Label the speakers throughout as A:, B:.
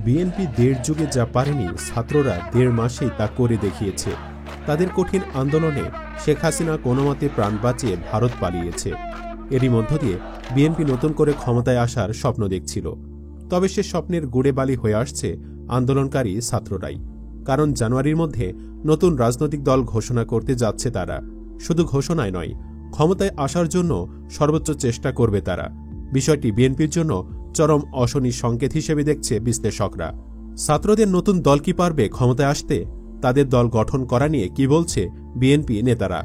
A: BNP দেড় যুগে যা পারেনি ছাত্ররা দেড় মাসেই তা করে দেখিয়েছে। তাদের কঠিন আন্দোলনে শেখ হাসিনা কোনোমতে প্রাণ বাঁচিয়ে ভারত পালিয়েছে। এরই মধ্য দিয়ে বিএনপি নতুন করে ক্ষমতায় আসার স্বপ্ন দেখছিল। তবে সে স্বপ্নের গুড়ে বালি হয়ে আসছে আন্দোলনকারী ছাত্ররাই। কারণ জানুয়ারির মধ্যে নতুন রাজনৈতিক দল ঘোষণা করতে যাচ্ছে তারা। শুধু ঘোষণায় নয়, ক্ষমতায় আসার জন্য সর্বোচ্চ চেষ্টা করবে তারা। বিষয়টি বিএনপির জন্য চরম অশনি সংকেত হিসেবে দেখছে বিশ্লেষকরা। ছাত্রদের নতুন দল কি পারবে ক্ষমতায় আসতে? তাদের দল গঠন করা নিয়ে কি বলছে বিএনপি নেতারা?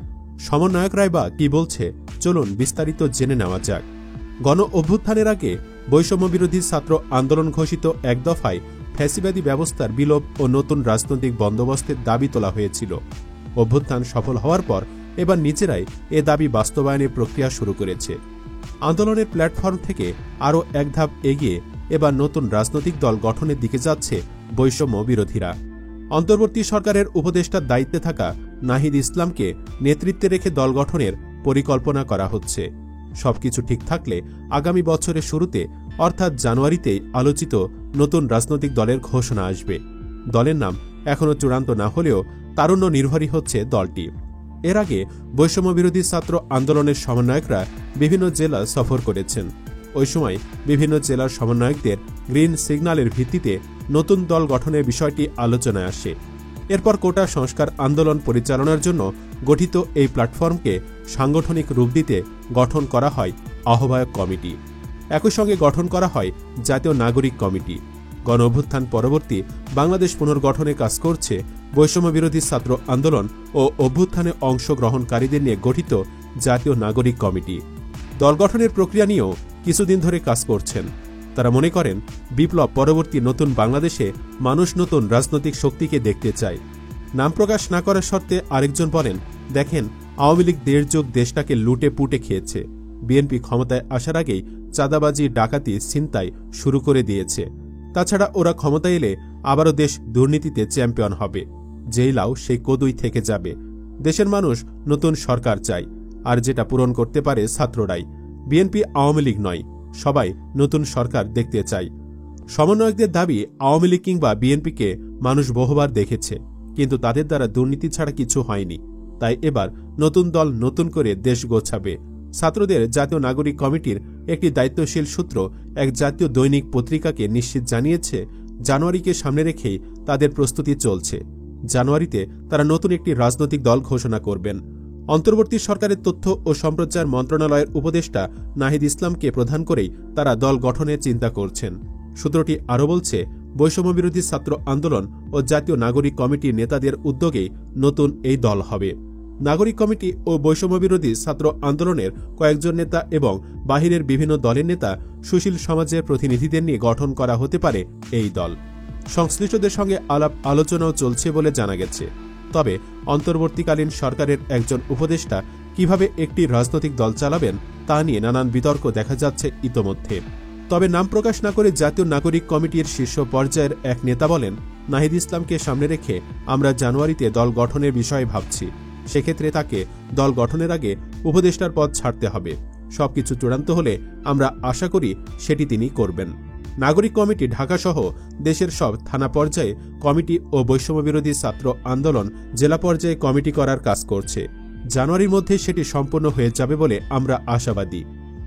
A: সমন্বয়করাই বা কি বলছে? চলুন বিস্তারিত জেনে নেওয়া যাক। গণ অভ্যুত্থানের আগে বৈষম্যবিরোধী ছাত্র আন্দোলন ঘোষিত এক দফায় ফ্যাসিবাদী ব্যবস্থার বিলোপ ও নতুন রাজনৈতিক বন্দোবস্তের দাবি তোলা হয়েছিল। অভ্যুত্থান সফল হওয়ার পর এবার নিজেরাই এ দাবি বাস্তবায়নের প্রক্রিয়া শুরু করেছে। আন্দোলনের প্ল্যাটফর্ম থেকে আরও এক ধাপ এগিয়ে এবার নতুন রাজনৈতিক দল গঠনের দিকে যাচ্ছে বৈষম্য বিরোধীরা। অন্তর্বর্তী সরকারের উপদেষ্টার দায়িত্বে থাকা নাহিদ ইসলামকে নেতৃত্বে রেখে দল গঠনের পরিকল্পনা করা হচ্ছে। সবকিছু ঠিক থাকলে আগামী বছরের শুরুতে অর্থাৎ জানুয়ারিতেই আলোচিত নতুন রাজনৈতিক দলের ঘোষণা আসবে। দলের নাম এখনও চূড়ান্ত না হলেও তারুণ্য নির্ভরই হচ্ছে দলটি। এর আগে বৈষম্যবিরোধী ছাত্র আন্দোলনের সমন্বয়করা বিভিন্ন জেলা সফর করেছেন। ওই সময় বিভিন্ন জেলার সমন্বয়কদের গ্রিন সিগন্যালের ভিত্তিতে নতুন দল গঠনের বিষয়টি আলোচনায় আসে। এরপর কোটা সংস্কার আন্দোলন পরিচালনার জন্য গঠিত এই প্ল্যাটফর্মকে সাংগঠনিক রূপ দিতে গঠন করা হয় আহ্বায়ক কমিটি। একই সঙ্গে গঠন করা হয় জাতীয় নাগরিক কমিটি। গণ অভ্যুত্থান পরবর্তী বাংলাদেশ পুনর্গঠনে কাজ করছে বৈষম্যবিরোধী ছাত্র আন্দোলন ও অভ্যুত্থানে অংশগ্রহণকারীদের নিয়ে গঠিত জাতীয় নাগরিক কমিটি। দল গঠনের প্রক্রিয়া নিয়েও কিছুদিন ধরে কাজ করছেন। তারা মনে করেন বিপ্লব পরবর্তী নতুন বাংলাদেশে মানুষ নতুন রাজনৈতিক শক্তিকে দেখতে চায়। নাম প্রকাশ না করার শর্তে আরেকজন বলেন, দেখেন, আওয়ামী লীগ দেড় যুগ দেশটাকে লুটে পুটে খেয়েছে। বিএনপি ক্ষমতায় আসার আগেই চাঁদাবাজি, ডাকাতি, ছিনতাই শুরু করে দিয়েছে। তাছাড়া ওরা ক্ষমতায় এলে আবারও দেশ দুর্নীতিতে চ্যাম্পিয়ন হবে। যেই লাউ সেই কদুই থেকে যাবে। দেশের মানুষ নতুন সরকার চায়, আর যেটা পূরণ করতে পারে ছাত্ররাই। বিএনপি আওয়ামী লীগ নয়, সবাই নতুন সরকার দেখতে চায়। সমন্বয়কদের দাবি, আওয়ামী লীগ কিংবা বিএনপিকে মানুষ বহুবার দেখেছে, কিন্তু তাদের দ্বারা দুর্নীতি ছাড়া কিছু হয়নি। তাই এবার নতুন দল নতুন করে দেশ গোছাবে। ছাত্রদের জাতীয় নাগরিক কমিটির একটি দায়িত্বশীল সূত্র এক জাতীয় দৈনিক পত্রিকাকে নিশ্চিত জানিয়েছে, জানুয়ারিকে সামনে রেখেই তাদের প্রস্তুতি চলছে। জানুয়ারিতে তারা নতুন একটি রাজনৈতিক দল ঘোষণা করবেন। অন্তর্বর্তী সরকারের তথ্য ও সম্প্রচার মন্ত্রণালয়ের উপদেষ্টা নাহিদ ইসলামকে প্রধান করেই তারা দল গঠনের চিন্তা করছেন। সূত্রটি আরও বলছে, বৈষম্যবিরোধী ছাত্র আন্দোলন ও জাতীয় নাগরিক কমিটির নেতাদের উদ্যোগেই নতুন এই দল হবে। নাগরিক কমিটি ও বৈষম্যবিরোধী ছাত্র আন্দোলনের কয়েকজন নেতা এবং বাহিরের বিভিন্ন দলের নেতা, সুশীল সমাজের প্রতিনিধিদের নিয়ে গঠন করা হতে পারে এই দল। সংশ্লিষ্টদের সঙ্গে আলাপ আলোচনাও চলছে বলে জানা গেছে। তবে অন্তর্বর্তীকালীন সরকারের একজন উপদেষ্টা কিভাবে একটি রাজনৈতিক দল চালাবেন তা নিয়ে নানান বিতর্ক দেখা যাচ্ছে ইতোমধ্যে। তবে নাম প্রকাশ না করে জাতীয় নাগরিক কমিটির শীর্ষ পর্যায়ের এক নেতা বলেন, নাহিদ ইসলামকে সামনে রেখে আমরা জানুয়ারিতে দল গঠনের বিষয়ে ভাবছি। সেক্ষেত্রে তাকে দল গঠনের আগে উপদেষ্টার পদ ছাড়তে হবে। সবকিছু চূড়ান্ত হলে আমরা আশা করি সেটি তিনি করবেন। নাগরিক কমিটি ঢাকাসহ দেশের সব থানা পর্যায়ে কমিটি ও বৈষম্যবিরোধী ছাত্র আন্দোলন জেলা পর্যায়ে কমিটি করার কাজ করছে। জানুয়ারির মধ্যে সেটি সম্পন্ন হয়ে যাবে বলে আমরা আশাবাদী।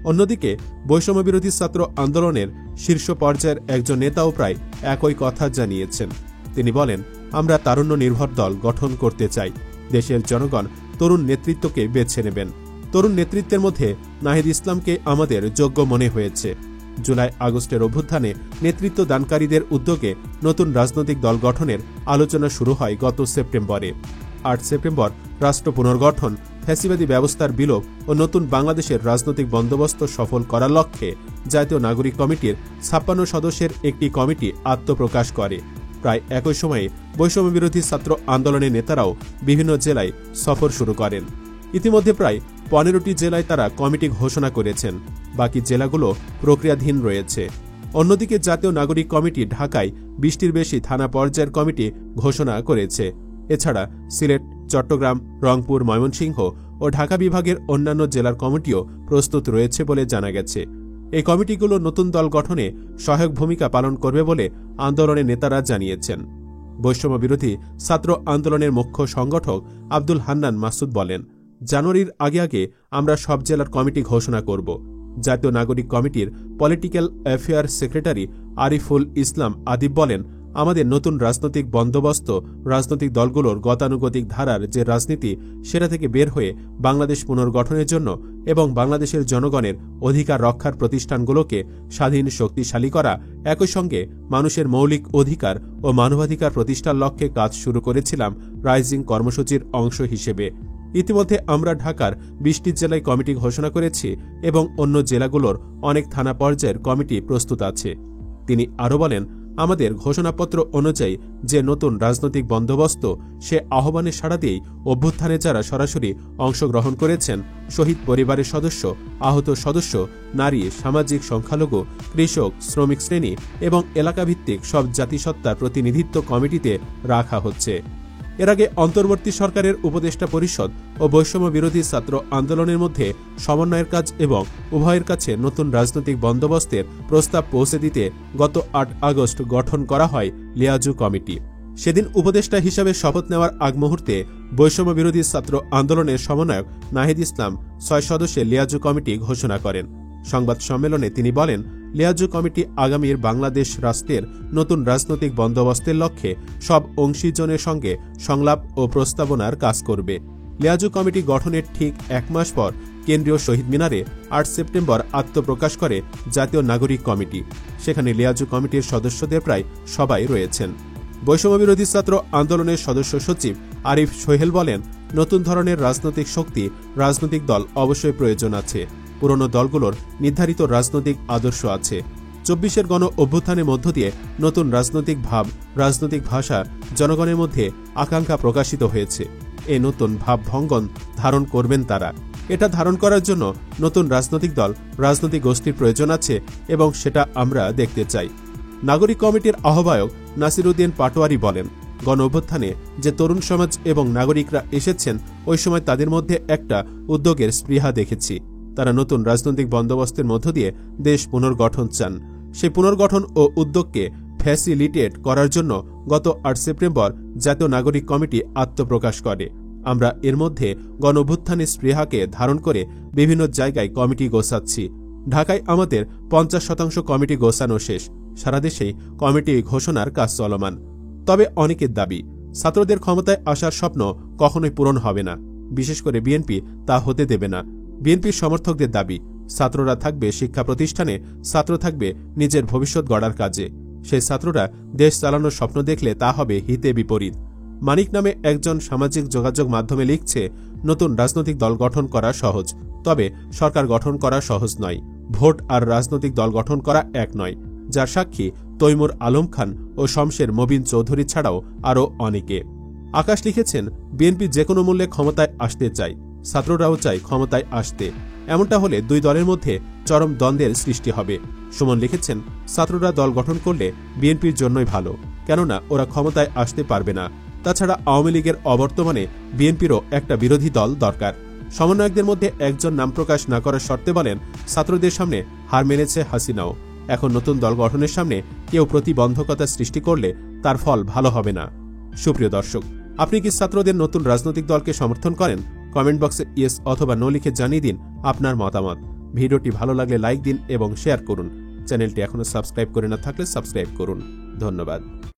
A: অন্যদিকে বৈষম্যবিরোধী ছাত্র আন্দোলনের শীর্ষ পর্যায়ের একজন নেতাও প্রায় একই কথা জানিয়েছেন। তিনি বলেন, আমরা তারুণ্য নির্ভর দল গঠন করতে চাই। দেশের জনগণ তরুণ নেতৃত্বকে বেছে নেবেন। তরুণ নেতৃত্বের মধ্যে নাহিদ ইসলামকে আমাদের যোগ্য মনে হয়েছে। জুলাই আগস্টের অভ্যুত্থানে নেতৃত্ব দানকারীদের উদ্যোগে নতুন রাজনৈতিক দল গঠনের আলোচনা শুরু হয় গত সেপ্টেম্বরে। ৮ সেপ্টেম্বর রাষ্ট্র পুনর্গঠন, ফ্যাসিবাদী ব্যবস্থার বিলোপ ও নতুন বাংলাদেশের রাজনৈতিক বন্দোবস্ত সফল করার লক্ষ্যে জাতীয় নাগরিক কমিটির ৫৬ সদস্যের একটি কমিটি আত্মপ্রকাশ করে। প্রায় একই সময়ে বৈষম্যবিরোধী ছাত্র আন্দোলনের নেতারাও বিভিন্ন জেলায় সফর শুরু করেন। ইতিমধ্যে প্রায় ১৫টি জেলায় তারা কমিটি ঘোষণা করেছেন। বাকি জেলাগুলো প্রক্রিয়াধীন রয়েছে। অন্যদিকে জাতীয় নাগরিক কমিটি ঢাকায় ২০টির বেশি থানা পর্যায়ের কমিটি ঘোষণা করেছে। এছাড়া সিলেট, চট্টগ্রাম, রংপুর, ময়মনসিংহ ও ঢাকা বিভাগের অন্যান্য জেলার কমিটিও প্রস্তুত রয়েছে বলে জানা গেছে। এই কমিটিগুলো নতুন দল গঠনে সহায়ক ভূমিকা পালন করবে বলে আন্দোলনের নেতারা জানিয়েছেন। বৈষম্য বিরোধী ছাত্র আন্দোলনের মুখ্য সংগঠক আব্দুল হান্নান মাসুদ বলেন, জানুয়ারির আগে আগে আমরা সব জেলার কমিটি ঘোষণা করব। জাতীয় নাগরিক কমিটির political affair secretary Ariful Islam Adib বলেন, আমাদের নতুন রাজনৈতিক বন্দোবস্ত রাজনৈতিক দলগুলোর গতানুগতিক ধারার যে রাজনীতি সেটা থেকে বের হয়ে বাংলাদেশ পুনর্গঠনের জন্য এবং বাংলাদেশের জনগণের অধিকার রক্ষার প্রতিষ্ঠানগুলোকে স্বাধীন শক্তিশালী করা, একই সঙ্গে মানুষের মৌলিক অধিকার ও মানবাধিকার প্রতিষ্ঠার লক্ষ্যে কাজ শুরু করেছিলাম রাইজিং কর্মসূচির অংশ হিসেবে। ইতিমধ্যে আমরা ঢাকার 20টি জেলায় কমিটি ঘোষণা করেছি এবং অন্য জেলাগুলোর অনেক থানা পর্যায়ের কমিটি প্রস্তুত আছে। তিনি আরও বলেন, আমাদের ঘোষণাপত্র অনুযায়ী যে নতুন রাজনৈতিক বন্দোবস্ত সে আহ্বানে সাড়া দিয়েই অভ্যুত্থানে যারা সরাসরি অংশগ্রহণ করেছেন, শহীদ পরিবারের সদস্য, আহত সদস্য, নারী, সামাজিক সংখ্যালঘু, কৃষক, শ্রমিক শ্রেণী এবং এলাকাভিত্তিক সব জাতিসত্তার প্রতিনিধিত্ব কমিটিতে রাখা হচ্ছে। এর আগে অন্তর্বর্তী সরকারের উপদেষ্টা পরিষদ ও বৈষম্য বিরোধী ছাত্র আন্দোলনের মধ্যে সমন্বয়ের কাজ এবং উভয়ের কাছে নতুন রাজনৈতিক বন্দোবস্তের প্রস্তাব পৌঁছে দিতে গত 8 আগস্ট গঠন করা হয় লিয়াজু কমিটি। সেদিন উপদেষ্টা হিসাবে শপথ নেওয়ার আগ মুহূর্তে বৈষম্য বিরোধী ছাত্র আন্দোলনের সমন্বয়ক নাহিদ ইসলাম 6 সদস্যের লিয়াজু কমিটি ঘোষণা করেন। সংবাদ সম্মেলনে তিনি বলেন, লিয়াজু কমিটি আগামীর বাংলাদেশ রাষ্ট্রের নতুন রাজনৈতিক বন্দোবস্তের লক্ষ্যে সব অংশীজনের সঙ্গে সংলাপ ও প্রস্তাবনার কাজ করবে। লিয়াজু কমিটি গঠনের ঠিক 1 মাস পর কেন্দ্রীয় শহীদ মিনারে 8 সেপ্টেম্বর আত্মপ্রকাশ করে জাতীয় নাগরিক কমিটি। সেখানে লিয়াজু কমিটির সদস্যদের প্রায় সবাই রয়েছেন। বৈষম্য বিরোধী ছাত্র আন্দোলনের সদস্য সচিব আরিফ সোহেল বলেন, নতুন ধরনের রাজনৈতিক শক্তি, রাজনৈতিক দল অবশ্যই প্রয়োজন আছে। পুরনো দলগুলোর নির্ধারিত রাজনৈতিক আদর্শ আছে। 24-এর গণ অভ্যুত্থানের মধ্য দিয়ে নতুন রাজনৈতিক ভাব, রাজনৈতিক ভাষা জনগণের মধ্যে আকাঙ্ক্ষা প্রকাশিত হয়েছে। এই নতুন ভাব ভঙ্গন ধারণ করবেন তারা। এটা ধারণ করার জন্য নতুন রাজনৈতিক দল, রাজনৈতিক গোষ্ঠীর প্রয়োজন আছে এবং সেটা আমরা দেখতে চাই। নাগরিক কমিটির আহ্বায়ক নাসিরউদ্দিন পাটোয়ারি বলেন, গণ অভ্যুত্থানে যে তরুণ সমাজ এবং নাগরিকরা এসেছেন, ওই সময় তাদের মধ্যে একটা উদ্যোগের স্পৃহা দেখেছি। তারা নতুন রাজনৈতিক বন্দোবস্তের মধ্য দিয়ে দেশ পুনর্গঠন চান। সেই পুনর্গঠন ও উদ্যোগকে ফ্যাসিলিটেট করার জন্য গত 8 সেপ্টেম্বর জাতীয় নাগরিক কমিটি আত্মপ্রকাশ করে। আমরা এর মধ্যে গণ অভ্যুত্থানের স্পৃহাকে ধারণ করে বিভিন্ন জায়গায় কমিটি গোছাচ্ছি। ঢাকায় আমাদের 50% কমিটি গোছানো শেষ। সারা দেশেই কমিটি ঘোষণার কাজ চলমান। তবে অনেকের দাবি, ছাত্রদের ক্ষমতায় আসার স্বপ্ন কখনোই পূরণ হবে না। বিশেষ করে বিএনপি তা হতে দেবে না। বিএনপির সমর্থকদের দাবি, ছাত্ররা থাকবে শিক্ষা প্রতিষ্ঠানে, ছাত্র থাকবে নিজের ভবিষ্যৎ গড়ার কাজে। সেই ছাত্ররা দেশ চালানোর স্বপ্ন দেখলে তা হবে হিতে বিপরীত। মানিক নামে একজন সামাজিক যোগাযোগ মাধ্যমে লিখছে, নতুন রাজনৈতিক দল গঠন করা সহজ, তবে সরকার গঠন করা সহজ নয়। ভোট আর রাজনৈতিক দল গঠন করা এক নয়, যার সাক্ষী তৈমুর আলম খান ও শমশের মবিন চৌধুরী ছাড়াও আরও অনেকে। আকাশ লিখেছেন, বিএনপি যে কোনো মূল্যে ক্ষমতায় আসতে চায়, ছাত্ররাও চায় ক্ষমতায় আসতে। এমনটা হলে দুই দলের মধ্যে চরম দ্বন্দ্বের সৃষ্টি হবে। সুমন লিখেছেন, ছাত্ররা দল গঠন করলে বিএনপির জন্যই ভালো, কেননা ওরা ক্ষমতায় আসতে পারবে না। তাছাড়া আওয়ামী লীগের অবর্তমানে বিএনপিরও একটা বিরোধী দল দরকার। সমন্বয়কদের মধ্যে একজন নাম প্রকাশ না করার শর্তে বলেন, ছাত্রদের সামনে হার মেনেছে হাসিনাও। এখন নতুন দল গঠনের সামনে কেউ প্রতিবন্ধকতা সৃষ্টি করলে তার ফল ভালো হবে না। সুপ্রিয় দর্শক, আপনি কি ছাত্রদের নতুন রাজনৈতিক দলকে সমর্থন করেন? কমেন্ট বক্সে ইয়েস অথবা নো লিখে জানিয়ে দিন আপনার মতামত। ভিডিওটি ভালো লাগলে লাইক দিন এবং শেয়ার করুন। চ্যানেলটি এখনো সাবস্ক্রাইব করে না থাকলে সাবস্ক্রাইব করুন। ধন্যবাদ।